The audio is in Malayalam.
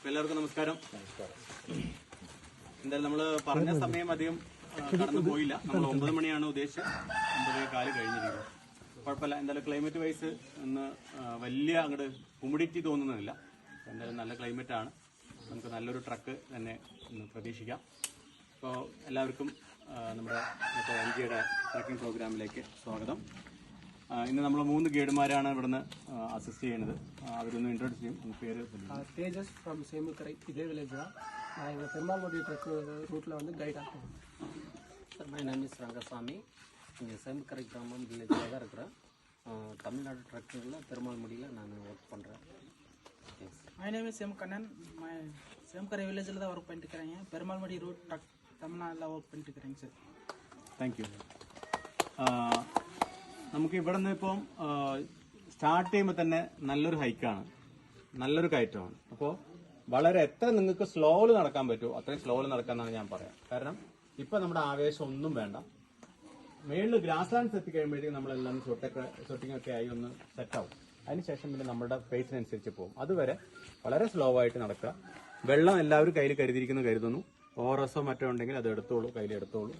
എല്ലാവർക്കും നമസ്കാരം. എന്തായാലും നമ്മൾ പറഞ്ഞ സമയം അധികം കടന്നു പോയില്ല. നമ്മൾ 9 മണിയാണ് ഉദ്ദേശിച്ചത്. 9:15 കഴിഞ്ഞിരിക്കുന്നത്. കുഴപ്പമില്ല. എന്തായാലും ക്ലൈമറ്റ് വൈസ് ഇന്ന് വലിയ അങ്ങോട്ട് ഹ്യൂമിഡിറ്റി തോന്നുന്നില്ല. എന്തായാലും നല്ല ക്ലൈമറ്റ് ആണ്. നമുക്ക് നല്ലൊരു ട്രക്ക് തന്നെ ഇന്ന് പ്രതീക്ഷിക്കാം. അപ്പോൾ എല്ലാവർക്കും നമ്മുടെ എൻജിയുടെ ട്രക്കിംഗ് പ്രോഗ്രാമിലേക്ക് സ്വാഗതം. ഇന്ന് നമ്മൾ 3 ഗൈഡുമാരാണ് ഇവിടുന്ന് അസിസ്റ്റ് ചെയ്യുന്നത്. അവരൊന്ന് ഇൻട്രോഡ്യൂസ് ചെയ്യും. പേര് തേജസ് ഫ്രം சேமுக்கரை, இதே வில்லேஜ் தான். நான் எங்கள் பெருமாள்குடி ட்ரக் ரூட்டில் வந்து கைட் ஆகும். Sir, my name is Rangasamy. இங்கே சேமுக்கரை கிராமம் வில்லேஜில் தான் இருக்கிறேன். தமிழ்நாடு ட்ரக்கில் பெருமாள்குடியில் நான் ஒர்க் பண்ணுறேன். My name is M Kannan. Semukkarai வில்லேஜில் தான் ஒர்க் பண்ணிட்டு இருக்கிறேங்க. பெருமாள்குடி ரூட் ட்ரக் தமிழ்நாட்டில் ஒர்க் பண்ணிட்டு இருக்கிறேங்க சார். Thank you. നമുക്ക് ഇവിടെ നിന്ന് ഇപ്പം സ്റ്റാർട്ട് ചെയ്യുമ്പോൾ തന്നെ നല്ലൊരു ഹൈക്കാണ്, നല്ലൊരു കയറ്റമാണ്. അപ്പോൾ വളരെ എത്ര നിങ്ങൾക്ക് സ്ലോയിൽ നടക്കാൻ പറ്റുമോ അത്രയും സ്ലോയിൽ നടക്കാമെന്നാണ് ഞാൻ പറയാം. കാരണം ഇപ്പം നമ്മുടെ ആവേശം ഒന്നും വേണ്ട. മേളിൽ ഗ്രാസ് ലാൻഡ്സ് എത്തിക്കഴിയുമ്പോഴത്തേക്കും നമ്മളെല്ലാം ഷൂട്ടിങ്ങൊക്കെ ആയി ഒന്ന് സെറ്റാവും. അതിനുശേഷം പിന്നെ നമ്മുടെ പേസിനനുസരിച്ച് പോകും. അതുവരെ വളരെ സ്ലോ ആയിട്ട് നടക്കുക. വെള്ളം എല്ലാവരും കയ്യിൽ കരുതിയിരിക്കുന്നു കരുതുന്നു. ഓറസോ മറ്റോ ഉണ്ടെങ്കിൽ അത് എടുത്തോളൂ, കയ്യിൽ എടുത്തോളൂ.